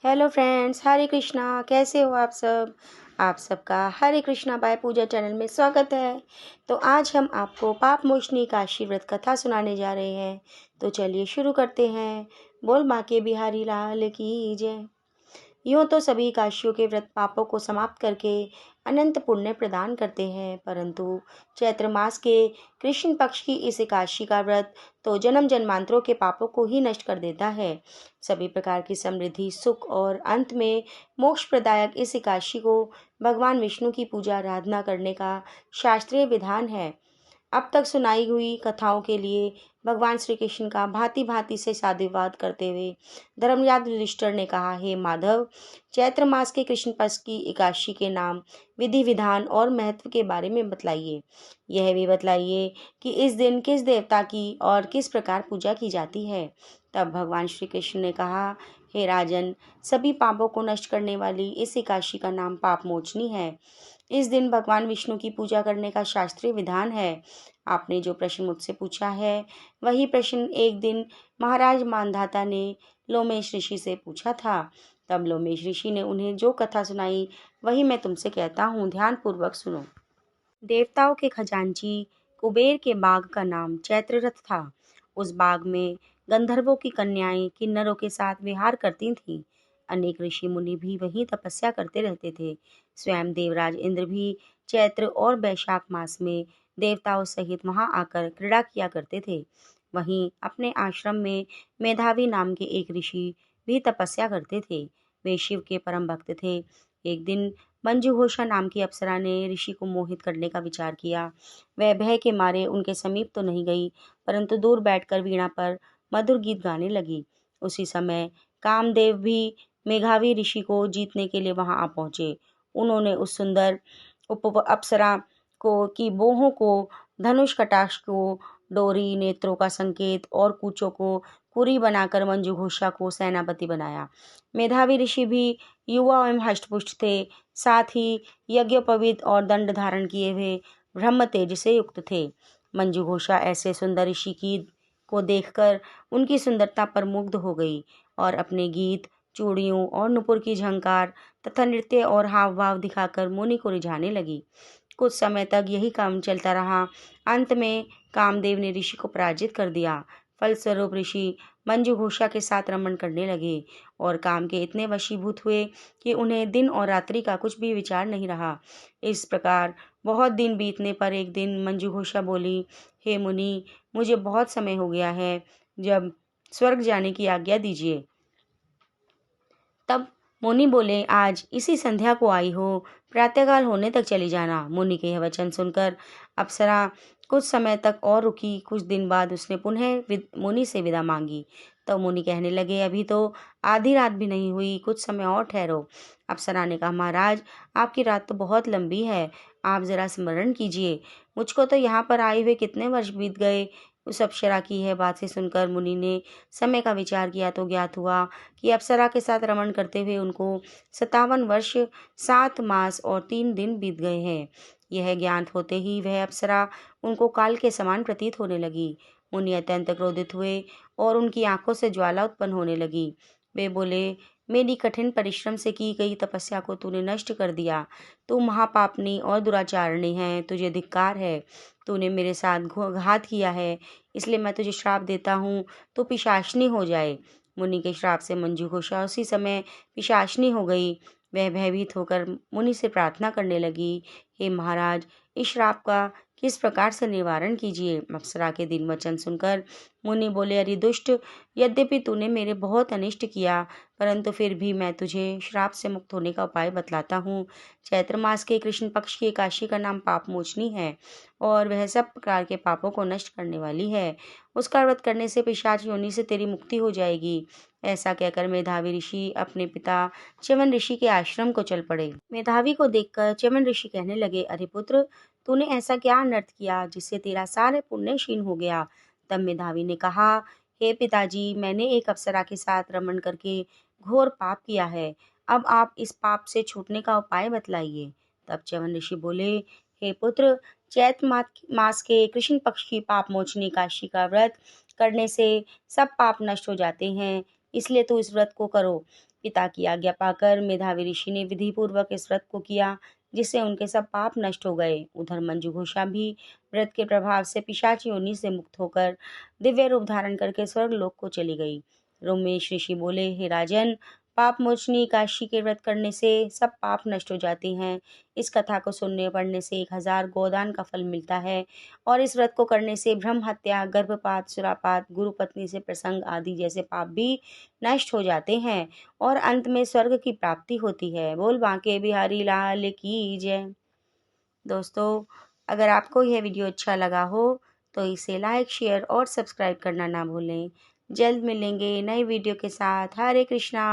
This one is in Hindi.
हेलो फ्रेंड्स, हरे कृष्णा। कैसे हो आप सब? आप सबका हरे कृष्णा बाय पूजा चैनल में स्वागत है। तो आज हम आपको पाप मोचनी काशी व्रत कथा सुनाने जा रहे हैं। तो चलिए शुरू करते हैं। बोल माँ के बिहारी लाल की जय। यूँ तो सभी काशियों के व्रत पापों को समाप्त करके अनंत पुण्य प्रदान करते हैं, परंतु चैत्र मास के कृष्ण पक्ष की इस एकादशी का व्रत तो जन्म जन्मांतरों के पापों को ही नष्ट कर देता है। सभी प्रकार की समृद्धि, सुख और अंत में मोक्ष प्रदायक इस एकादशी को भगवान विष्णु की पूजा आराधना करने का शास्त्रीय विधान है। अब तक सुनाई हुई कथाओं के लिए भगवान श्री कृष्ण का भांति भांति से साधुवाद करते हुए धर्मराज युधिष्ठिर ने कहा, हे माधव, चैत्र मास के कृष्ण पक्ष की एकादशी के नाम, विधि विधान और महत्व के बारे में बतलाइए। यह भी बतलाइए कि इस दिन किस देवता की और किस प्रकार पूजा की जाती है। तब भगवान श्री कृष्ण ने कहा, हे राजन, सभी पापों को नष्ट करने वाली इस एकादशी का नाम पाप मोचनी है। इस दिन भगवान विष्णु की पूजा करने का शास्त्रीय विधान है। आपने जो प्रश्न मुझसे पूछा है, वही प्रश्न एक दिन महाराज मानधाता ने लोमेश ऋषि से पूछा था। तब लोमेश ऋषि ने उन्हें जो कथा सुनाई, वही मैं तुमसे कहता हूँ, ध्यान पूर्वक सुनो। देवताओं के खजांची कुबेर के बाग का नाम चैत्ररथ था। उस बाग में गंधर्वों की कन्याएं किन्नरों के साथ विहार करती थीं। अनेक ऋषि मुनि भी वहीं तपस्या करते रहते थे। स्वयं देवराज इंद्र भी चैत्र और वैशाख मास में देवताओं सहित वहां आकर क्रीड़ा किया करते थे। वहीं अपने आश्रम में मेधावी नाम के एक ऋषि भी तपस्या करते थे। वे शिव के परम भक्त थे। एक दिन मंजू घोषा नाम की अप्सरा ने ऋषि को मोहित करने का विचार किया। वह भय के मारे उनके समीप तो नहीं गई, परंतु दूर बैठकर वीणा पर मधुर गीत गाने लगी। उसी समय कामदेव भी मेघावी ऋषि को जीतने के लिए वहां आ पहुंचे। उन्होंने उस सुंदर अप्सरा को की बोहों को, धनुष कटाक्ष को डोरी, नेत्रों का संकेत और कूचों को कुरी बनाकर मंजू घोषा को सेनापति बनाया। मेधावी ऋषि भी युवा एवं हष्टपुष्ट थे। साथ ही यज्ञोपवीत और दंड धारण किए हुए ब्रह्म तेज से युक्त थे। मंजू घोषा ऐसे सुंदर ऋषि की को देखकर उनकी सुंदरता पर मुग्ध हो गई और अपने गीत, चूड़ियों और नुपुर की झंकार तथा नृत्य और हाव भाव दिखाकर मुनि को रिझाने लगी। कुछ समय तक यही काम चलता रहा। अंत में कामदेव ने ऋषि को पराजित कर दिया। फलस्वरूप ऋषि मंजू घोषा के साथ रमण करने लगे और काम के इतने वशीभूत हुए कि उन्हें दिन और रात्रि का कुछ भी विचार नहीं रहा। इस प्रकार बहुत दिन बीतने पर एक दिन मंजू घोषा बोली, हे मुनि, मुझे बहुत समय हो गया है, जब स्वर्ग जाने की आज्ञा दीजिए। तब मुनि बोले, आज इसी संध्या को आई हो, प्रातःकाल होने तक चली जाना। मुनि के यह वचन सुनकर अप्सरा कुछ समय तक और रुकी। कुछ दिन बाद उसने पुनः मुनि से विदा मांगी। तब मुनि कहने लगे, अभी तो आधी रात भी नहीं हुई, कुछ समय और ठहरो। अप्सरा ने कहा, महाराज, आपकी रात तो बहुत लंबी है, आप जरा स्मरण कीजिए। मुझको तो यहाँ पर आए हुए कितने वर्ष बीत गए। उस अप्सरा की यह बात से सुनकर मुनि ने समय का विचार किया तो ज्ञात हुआ कि अप्सरा के साथ रमण करते हुए उनको 57 वर्ष, 7 मास और 3 दिन बीत गए हैं। यह ज्ञात होते ही वह अप्सरा उनको काल के समान प्रतीत होने लगी। मुनि अत्यंत क्रोधित हुए और उनकी आंखों से ज्वाला उत्पन्न होने लगी। वे बोले, मेरी कठिन परिश्रम से की गई तपस्या को तूने नष्ट कर दिया। तू महापापनी और दुराचारणी है, तुझे धिक्कार है। तूने मेरे साथ घात किया है, इसलिए मैं तुझे श्राप देता हूँ, तो पिशाचनी हो जाए। मुनि के श्राप से मंजू घोषा उसी समय पिशाचनी हो गई। वह भयभीत होकर मुनि से प्रार्थना करने लगी, हे महाराज, इस श्राप का किस प्रकार से निवारण कीजिए। अप्सरा के दिन वचन सुनकर मुनि बोले, अरे दुष्ट, यद्यपि तूने मेरे बहुत अनिष्ट किया, परंतु फिर भी मैं तुझे श्राप से मुक्त होने का उपाय बतलाता हूँ। चैत्र मास के कृष्ण पक्ष की एकादशी का नाम पाप मोचनी है और वह सब प्रकार के पापों को नष्ट करने वाली है। उसका व्रत करने से पिशाच योनि से तेरी मुक्ति हो जाएगी। ऐसा कहकर मेधावी ऋषि अपने पिता च्यवन ऋषि के आश्रम को चल पड़े। मेधावी को देखकर च्यवन ऋषि कहने लगे, अरे पुत्र, तूने ऐसा क्या अनर्थ किया जिससे तेरा सारे पुण्य क्षीण हो गया। तब मेधावी ने कहा, हे पिताजी, मैंने एक अप्सरा के साथ रमण करके घोर पाप किया है। अब आप इस पाप से छूटने का उपाय बतलाइए। तब च्यवन ऋषि बोले, हे पुत्र, चैत्र मास के कृष्ण पक्ष की पाप मोचनी एकादशी का व्रत करने से सब पाप नष्ट हो जाते हैं, इसलिए तो इस व्रत को करो। पिता की आज्ञा पाकर मेधावी ऋषि ने विधि पूर्वक इस व्रत को किया, जिससे उनके सब पाप नष्ट हो गए। उधर मंजू घोषा भी व्रत के प्रभाव से पिशाची योनि से मुक्त होकर दिव्य रूप धारण करके स्वर्गलोक को चली गई। रोमेश ऋषि बोले, हे राजन, पाप मोचनी एकादशी के व्रत करने से सब पाप नष्ट हो जाते हैं। इस कथा को सुनने पढ़ने से 1000 गोदान का फल मिलता है और इस व्रत को करने से ब्रह्म हत्या, गर्भपात, सुरापात, गुरु पत्नी से प्रसंग आदि जैसे पाप भी नष्ट हो जाते हैं और अंत में स्वर्ग की प्राप्ति होती है। बोल बांके बिहारी लाल की जय। दोस्तों, अगर आपको यह वीडियो अच्छा लगा हो तो इसे लाइक, शेयर और सब्सक्राइब करना ना भूलें। जल्द मिलेंगे नई वीडियो के साथ। हरे कृष्णा।